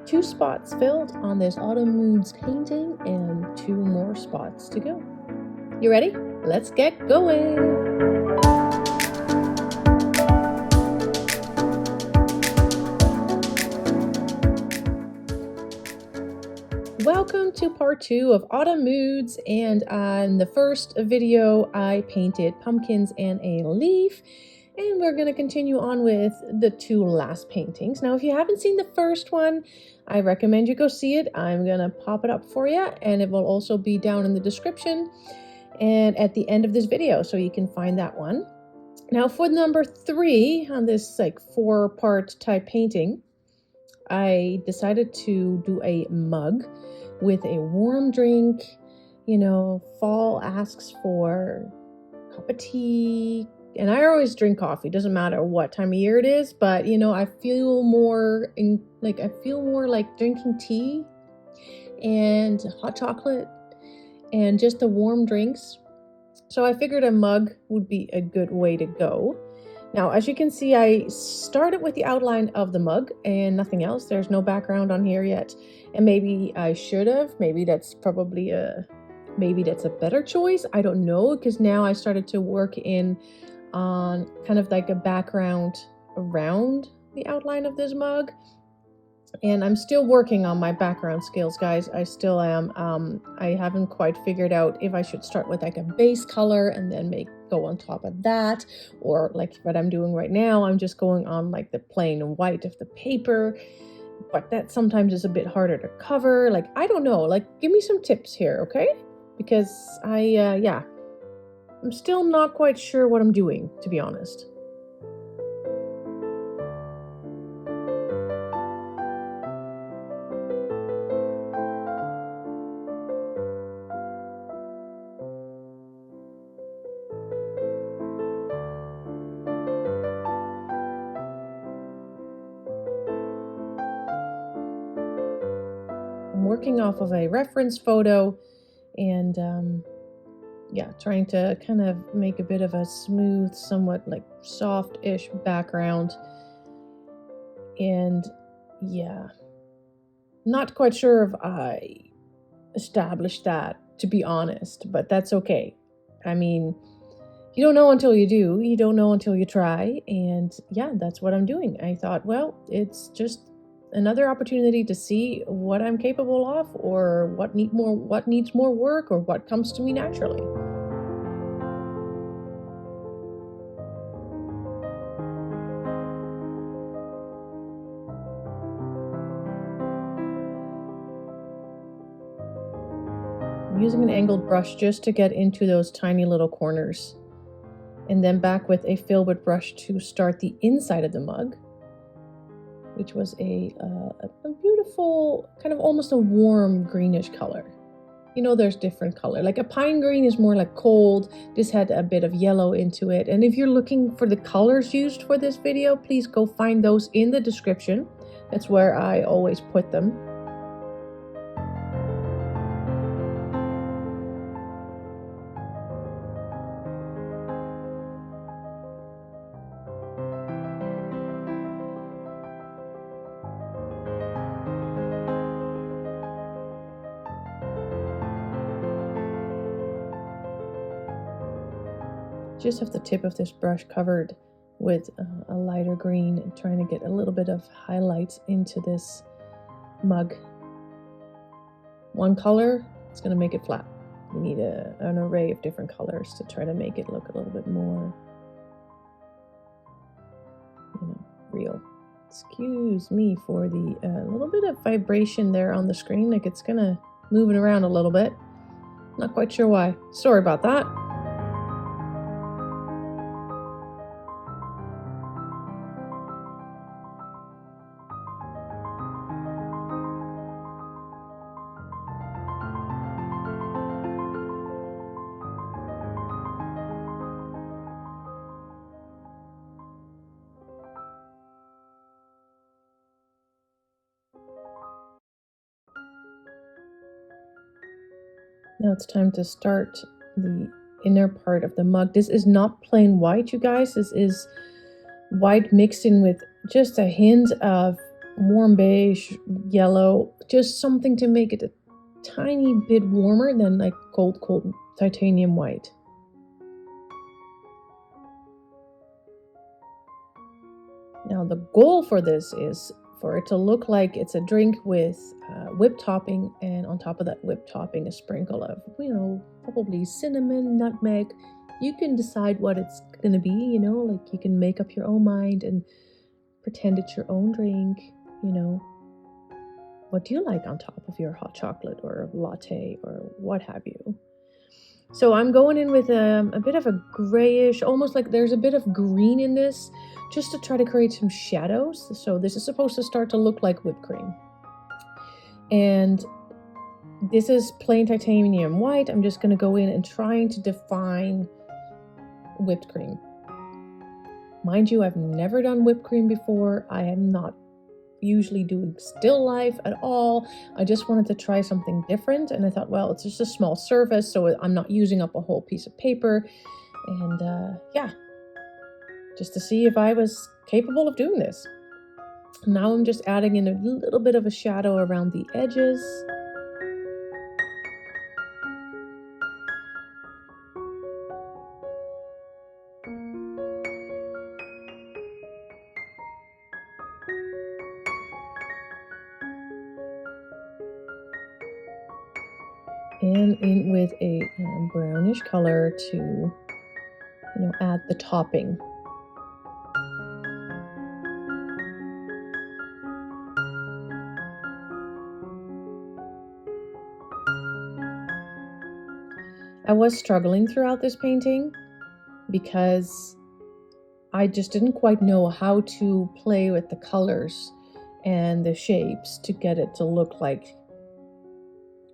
2 spots filled on this Autumn Moods painting and 2 more spots to go. You ready? Let's get going! Welcome to part 2 of Autumn Moods, and on the first video I painted pumpkins and a leaf, and we're going to continue on with the 2 last paintings. Now if you haven't seen the first one, I recommend you go see it. I'm going to pop it up for you, and it will also be down in the description and at the end of this video, so you can find that one. Now for number 3 on this like 4-part type painting, I decided to do a mug with a warm drink. You know, fall asks for a cup of tea, and I always drink coffee, doesn't matter what time of year it is, but you know, I feel more like drinking tea and hot chocolate and just the warm drinks. So I figured a mug would be a good way to go. Now, as you can see, I started with the outline of the mug and nothing else. There's no background on here yet. And maybe I should have. Maybe that's probably maybe that's a better choice. I don't know, because now I started to work in on kind of like a background around the outline of this mug. And I'm still working on my background skills, guys. I still am. I haven't quite figured out if I should start with like a base color and then go on top of that, or like what I'm doing right now, I'm just going on like the plain white of the paper, but that sometimes is a bit harder to cover. Like, I don't know, like give me some tips here, okay? Because I'm still not quite sure what I'm doing, to be honest. Working off of a reference photo and trying to kind of make a bit of a smooth, somewhat like soft-ish background. And yeah, not quite sure if I established that, to be honest, but that's okay. I mean, you don't know until you do. You don't know until you try. And yeah, that's what I'm doing. I thought, well, it's just another opportunity to see what I'm capable of, or what needs more work, or what comes to me naturally. I'm using an angled brush just to get into those tiny little corners, and then back with a filbert brush to start the inside of the mug, which was a beautiful, kind of almost a warm greenish color. You know, there's different color. Like a pine green is more like cold. This had a bit of yellow into it. And if you're looking for the colors used for this video, please go find those in the description. That's where I always put them. Just have the tip of this brush covered with a lighter green and trying to get a little bit of highlights into this mug. One color, it's going to make it flat. You need an array of different colors to try to make it look a little bit more, you know, real. Excuse me for the little bit of vibration there on the screen, like it's kind of moving around a little bit. Not quite sure why. Sorry about that. Now it's time to start the inner part of the mug. This is not plain white, you guys. This is white mixed in with just a hint of warm beige, yellow, just something to make it a tiny bit warmer than like cold titanium white. Now the goal for this is for it to look like it's a drink with whipped topping, and on top of that whipped topping a sprinkle of, probably cinnamon, nutmeg. You can decide what it's gonna be, like you can make up your own mind and pretend it's your own drink, What do you like on top of your hot chocolate or latte or what have you? So I'm going in with a bit of a grayish, almost like there's a bit of green in this, just to try to create some shadows. So this is supposed to start to look like whipped cream. And this is plain titanium white. I'm just going to go in and trying to define whipped cream. Mind you, I've never done whipped cream before. I am not usually doing still life at all. I just wanted to try something different, and I thought, well, it's just a small surface, so I'm not using up a whole piece of paper. And yeah, just to see if I was capable of doing this. Now I'm just adding in a little bit of a shadow around the edges. And in with a brownish color to, add the topping. I was struggling throughout this painting because I just didn't quite know how to play with the colors and the shapes to get it to look like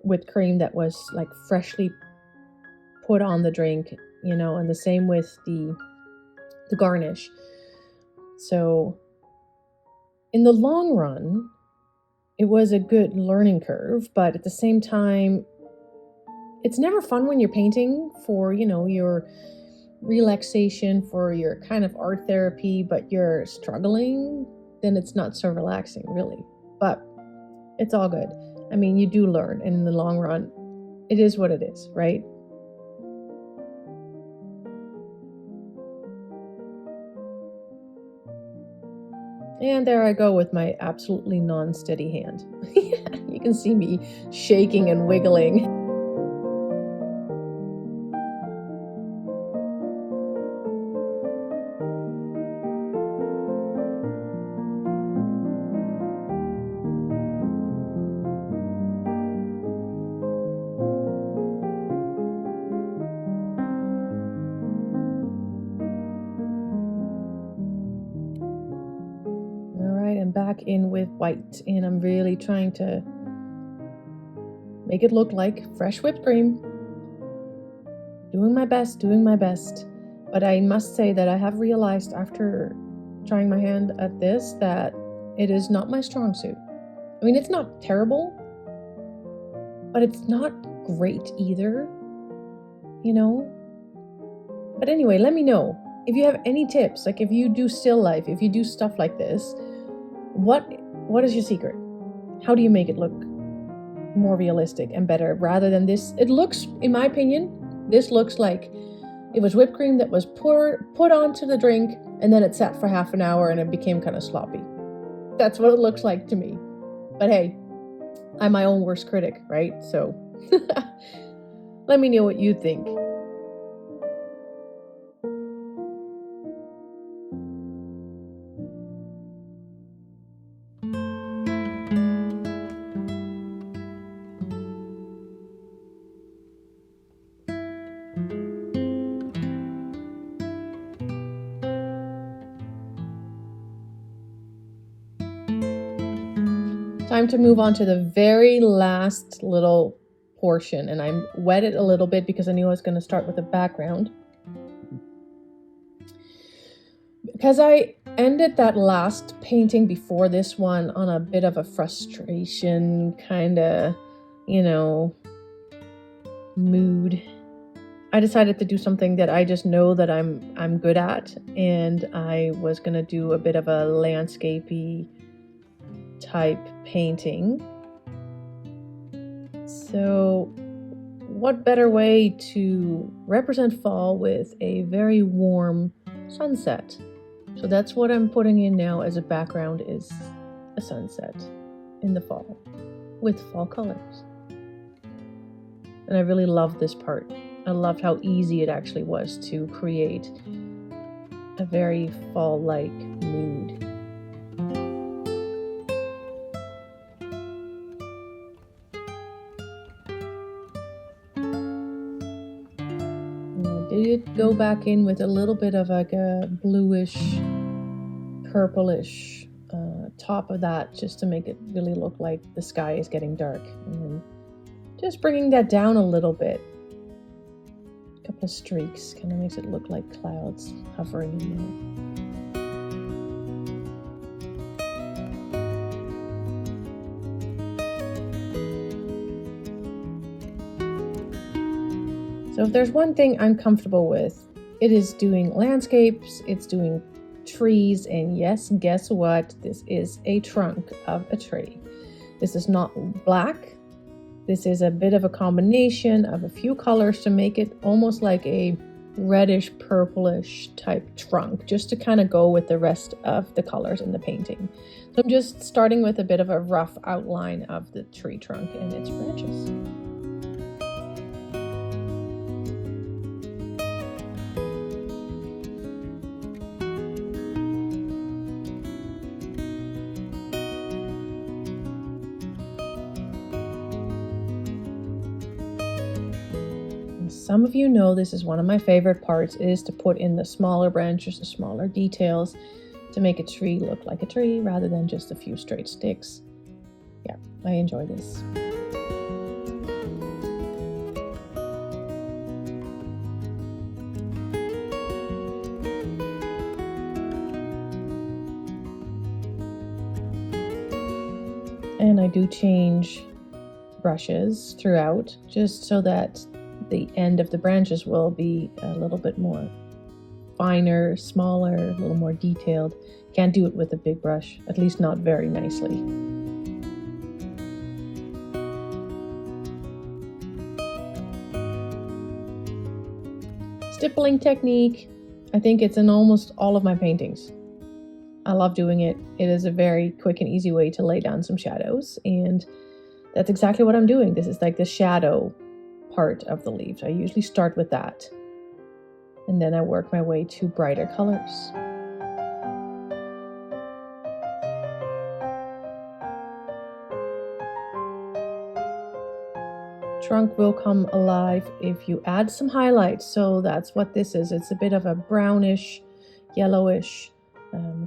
whipped cream that was like freshly put on the drink, and the same with the garnish. So in the long run, it was a good learning curve, but at the same time, it's never fun when you're painting for, your relaxation, for your kind of art therapy, but you're struggling, then it's not so relaxing, really. But it's all good. I mean, you do learn, and in the long run, it is what it is, right? And there I go with my absolutely non-steady hand. You can see me shaking and wiggling. Back in with white, and I'm really trying to make it look like fresh whipped cream. Doing my best, but I must say that I have realized after trying my hand at this that it is not my strong suit. I mean, it's not terrible, but it's not great either, But anyway, let me know if you have any tips, like if you do still life, if you do stuff like this. What is your secret? How do you make it look more realistic and better rather than this? It looks, in my opinion, this looks like it was whipped cream that was put onto the drink and then it sat for half an hour and it became kind of sloppy. That's what it looks like to me. But hey, I'm my own worst critic, right? So let me know what you think. Time to move on to the very last little portion, and I wet it a little bit because I knew I was going to start with a background. Because I ended that last painting before this one on a bit of a frustration kind of, mood, I decided to do something that I just know that I'm good at, and I was going to do a bit of a landscapey type painting. So what better way to represent fall with a very warm sunset? So that's what I'm putting in now as a background, is a sunset in the fall with fall colors. And I really loved this part. I loved how easy it actually was to create a very fall-like mood. And I did go back in with a little bit of like a bluish, purplish top of that, just to make it really look like the sky is getting dark. And then just bringing that down a little bit. A couple of streaks, kind of makes it look like clouds hovering in there. So if there's one thing I'm comfortable with, it is doing landscapes, it's doing trees, and yes, guess what? This is a trunk of a tree. This is not black. This is a bit of a combination of a few colors to make it almost like a reddish purplish type trunk, just to kind of go with the rest of the colors in the painting. So I'm just starting with a bit of a rough outline of the tree trunk and its branches. Some of you know this is one of my favorite parts, is to put in the smaller branches, the smaller details, to make a tree look like a tree rather than just a few straight sticks. Yeah, I enjoy this. And I do change brushes throughout, just so that the end of the branches will be a little bit more finer, smaller, a little more detailed. Can't do it with a big brush, at least not very nicely. Stippling technique, I think it's in almost all of my paintings. I love doing it. It is a very quick and easy way to lay down some shadows, and that's exactly what I'm doing. This is like the shadow part of the leaves. I usually start with that, and then I work my way to brighter colors. Trunk will come alive if you add some highlights, so that's what this is. It's a bit of a brownish, yellowish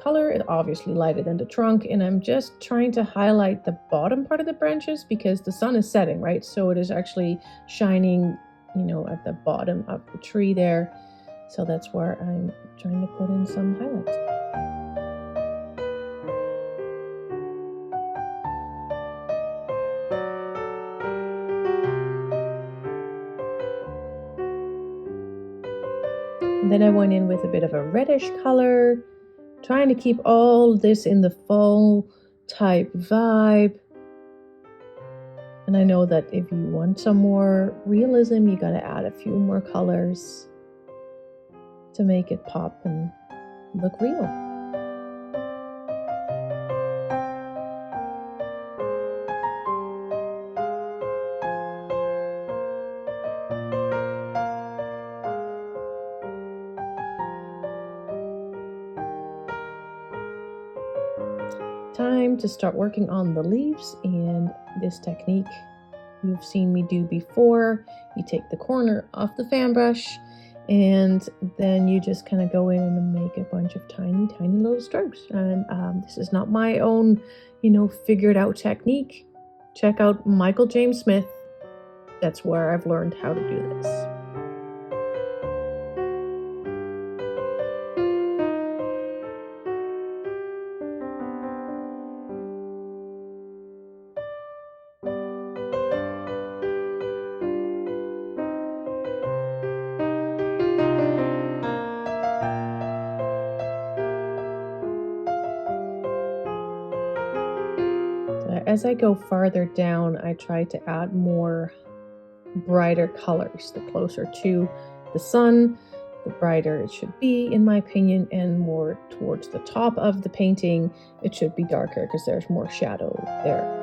color. It's obviously lighter than the trunk, and I'm just trying to highlight the bottom part of the branches because the sun is setting, right? So it is actually shining, you know, at the bottom of the tree there. So that's where I'm trying to put in some highlights. And then I went in with a bit of a reddish color, trying to keep all this in the fall type vibe. And I know that if you want some more realism, you gotta add a few more colors to make it pop and look real. Time to start working on the leaves, and this technique you've seen me do before. You take the corner off the fan brush, and then you just kind of go in and make a bunch of tiny little strokes. And this is not my own, you know, figured out technique. Check out Michael James Smith. That's where I've learned how to do this. as I go farther down, I try to add more brighter colors. The closer to the sun, the brighter it should be, in my opinion, and more towards the top of the painting, it should be darker because there's more shadow there.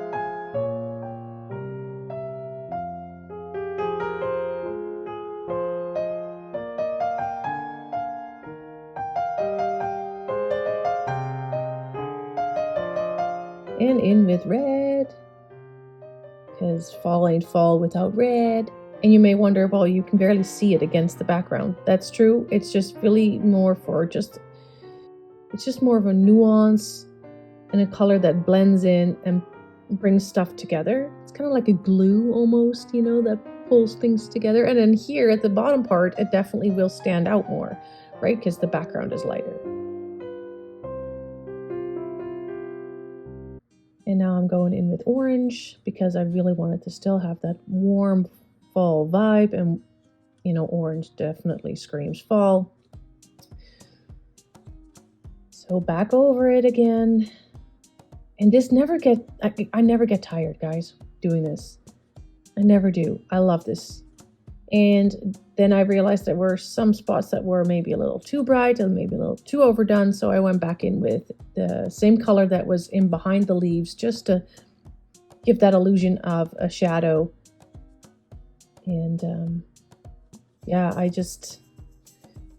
And in with red, because fall ain't fall without red. And you may wonder, well, you can barely see it against the background. That's true. It's just really more for it's just more of a nuance and a color that blends in and brings stuff together. It's kind of like a glue almost, you know, that pulls things together. And then here at the bottom part, it definitely will stand out more, right? Because the background is lighter. And now I'm going in with orange because I really wanted to still have that warm fall vibe, and you know, orange definitely screams fall. So back over it again. And this never I never get tired, guys, doing this. I never do. I love this. And then I realized there were some spots that were maybe a little too bright and maybe a little too overdone. So I went back in with the same color that was in behind the leaves, just to give that illusion of a shadow. And yeah,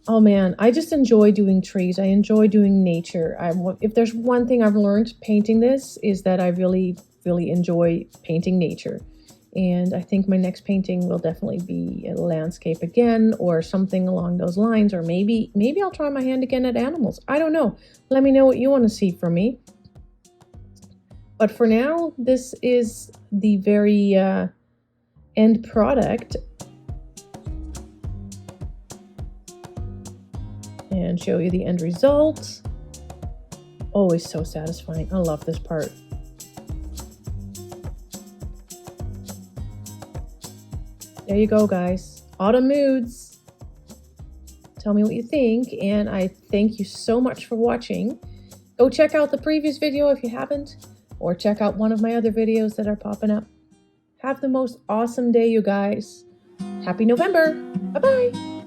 oh man, I just enjoy doing trees. I enjoy doing nature. If there's one thing I've learned painting this, is that I really, really enjoy painting nature. And I think my next painting will definitely be a landscape again, or something along those lines, or maybe I'll try my hand again at animals. I don't know. Let me know what you want to see from me. But for now, this is the very end product. And show you the end result. Always so satisfying. I love this part. There you go, guys. Autumn moods. Tell me what you think, and I thank you so much for watching. Go check out the previous video if you haven't, or check out one of my other videos that are popping up. Have the most awesome day, you guys. Happy November. Bye-bye.